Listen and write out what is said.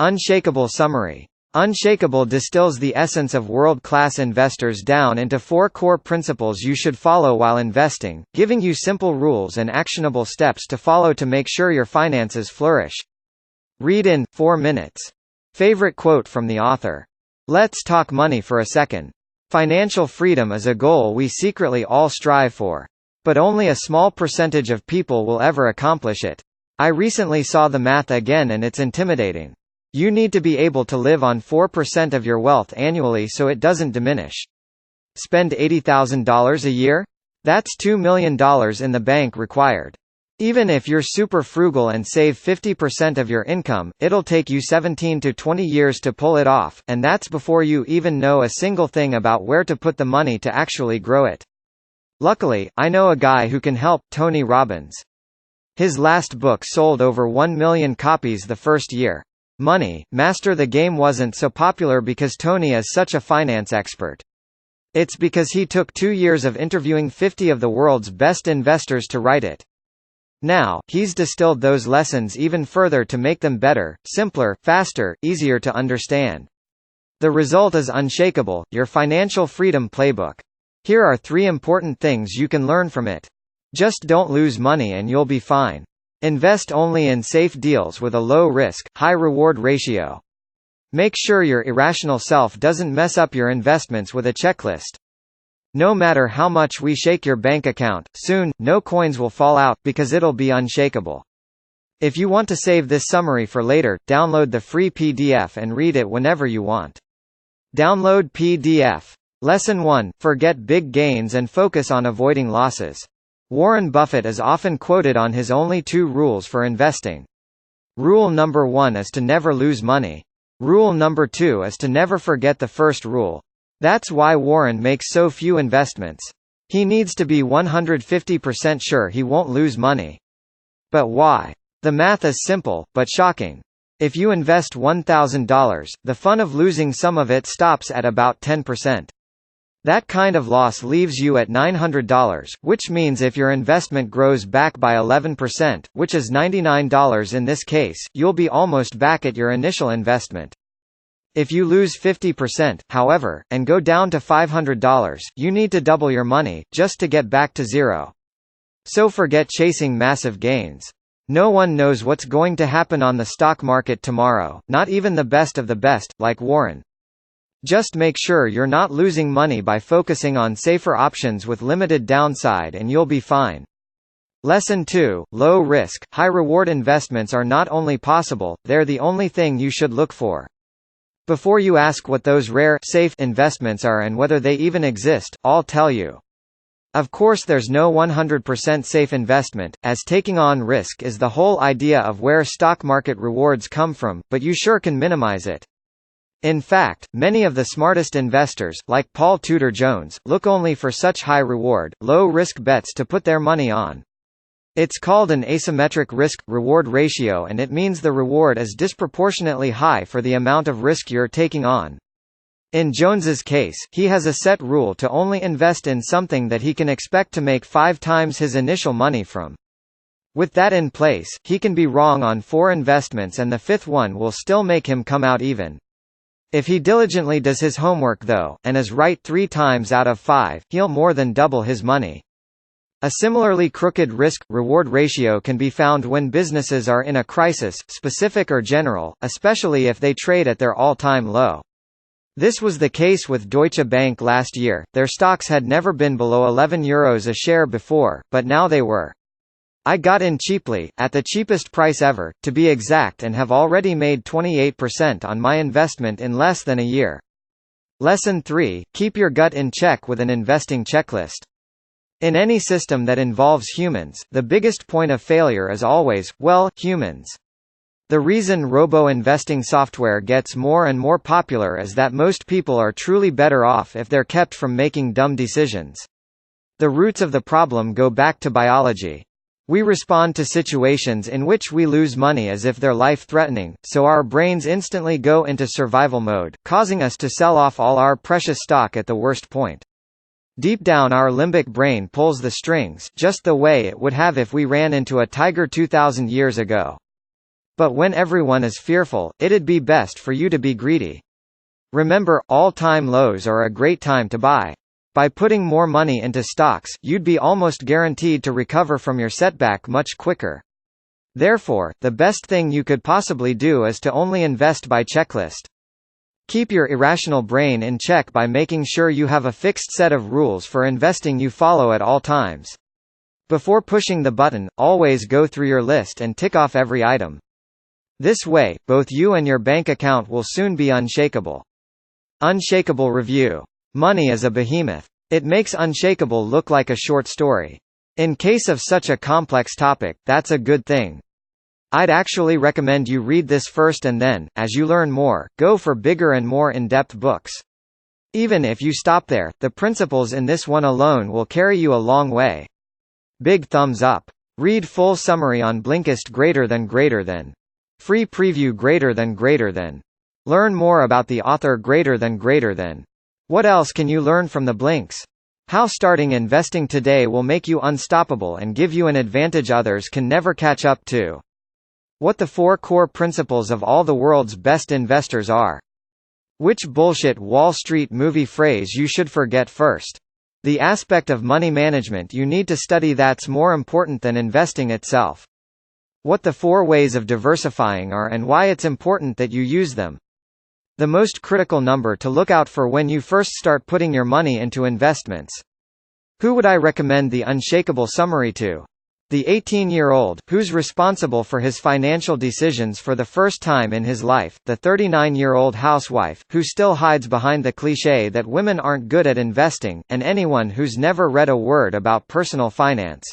Unshakeable Summary. Unshakeable distills the essence of world-class investors down into 4 core principles you should follow while investing, giving you simple rules and actionable steps to follow to make sure your finances flourish. Read in 4 minutes. Favorite quote from the author. Let's talk money for a second. Financial freedom is a goal we secretly all strive for. But only a small percentage of people will ever accomplish it. I recently saw the math again and it's intimidating. You need to be able to live on 4% of your wealth annually so it doesn't diminish. Spend $80,000 a year? That's $2 million in the bank required. Even if you're super frugal and save 50% of your income, it'll take you 17 to 20 years to pull it off, and that's before you even know a single thing about where to put the money to actually grow it. Luckily, I know a guy who can help, Tony Robbins. His last book sold over 1 million copies the first year. Money, Master the Game wasn't so popular because Tony is such a finance expert. It's because he took 2 years of interviewing 50 of the world's best investors to write it. Now, he's distilled those lessons even further to make them better, simpler, faster, easier to understand. The result is Unshakeable, your financial freedom playbook. Here are 3 important things you can learn from it. Just don't lose money and you'll be fine. Invest only in safe deals with a low risk, high reward ratio. Make sure your irrational self doesn't mess up your investments with a checklist. No matter how much we shake your bank account, soon, no coins will fall out, because it'll be unshakable. If you want to save this summary for later, download the free PDF and read it whenever you want. Download PDF. Lesson 1: Forget big gains and focus on avoiding losses. Warren Buffett is often quoted on his only 2 rules for investing. Rule number 1 is to never lose money. Rule number 2 is to never forget the first rule. That's why Warren makes so few investments. He needs to be 150% sure he won't lose money. But why? The math is simple, but shocking. If you invest $1,000, the fun of losing some of it stops at about 10%. That kind of loss leaves you at $900, which means if your investment grows back by 11%, which is $99 in this case, you'll be almost back at your initial investment. If you lose 50%, however, and go down to $500, you need to double your money, just to get back to zero. So forget chasing massive gains. No one knows what's going to happen on the stock market tomorrow, not even the best of the best, like Warren. Just make sure you're not losing money by focusing on safer options with limited downside and you'll be fine. Lesson 2: Low risk, high reward investments are not only possible, they're the only thing you should look for. Before you ask what those rare, safe investments are and whether they even exist, I'll tell you. Of course there's no 100% safe investment, as taking on risk is the whole idea of where stock market rewards come from, but you sure can minimize it. In fact, many of the smartest investors, like Paul Tudor Jones, look only for such high reward, low risk bets to put their money on. It's called an asymmetric risk-reward ratio, and it means the reward is disproportionately high for the amount of risk you're taking on. In Jones's case, he has a set rule to only invest in something that he can expect to make 5 times his initial money from. With that in place, he can be wrong on 4 investments and the 5th one will still make him come out even. If he diligently does his homework though, and is right 3 times out of 5, he'll more than double his money. A similarly crooked risk-reward ratio can be found when businesses are in a crisis, specific or general, especially if they trade at their all-time low. This was the case with Deutsche Bank last year. Their stocks had never been below €11 a share before, but now they were. I got in cheaply, at the cheapest price ever, to be exact, and have already made 28% on my investment in less than a year. Lesson 3: Keep your gut in check with an investing checklist. In any system that involves humans, the biggest point of failure is always, well, humans. The reason robo-investing software gets more and more popular is that most people are truly better off if they're kept from making dumb decisions. The roots of the problem go back to biology. We respond to situations in which we lose money as if they're life-threatening, so our brains instantly go into survival mode, causing us to sell off all our precious stock at the worst point. Deep down our limbic brain pulls the strings, just the way it would have if we ran into a tiger 2,000 years ago. But when everyone is fearful, it'd be best for you to be greedy. Remember, all-time lows are a great time to buy. By putting more money into stocks, you'd be almost guaranteed to recover from your setback much quicker. Therefore, the best thing you could possibly do is to only invest by checklist. Keep your irrational brain in check by making sure you have a fixed set of rules for investing you follow at all times. Before pushing the button, always go through your list and tick off every item. This way, both you and your bank account will soon be unshakable. Unshakable review. Money is a behemoth. It makes Unshakeable look like a short story. In case of such a complex topic, that's a good thing. I'd actually recommend you read this first and then, as you learn more, go for bigger and more in-depth books. Even if you stop there, the principles in this one alone will carry you a long way. Big thumbs up. Read full summary on Blinkist >> than. Free preview >> than. Learn more about the author >> than. What else can you learn from the Blinks? How starting investing today will make you unstoppable and give you an advantage others can never catch up to. What the 4 core principles of all the world's best investors are. Which bullshit Wall Street movie phrase you should forget first. The aspect of money management you need to study that's more important than investing itself. What the 4 ways of diversifying are and why it's important that you use them. The most critical number to look out for when you first start putting your money into investments. Who would I recommend the Unshakeable Summary to? The 18-year-old, who's responsible for his financial decisions for the first time in his life, the 39-year-old housewife, who still hides behind the cliché that women aren't good at investing, and anyone who's never read a word about personal finance.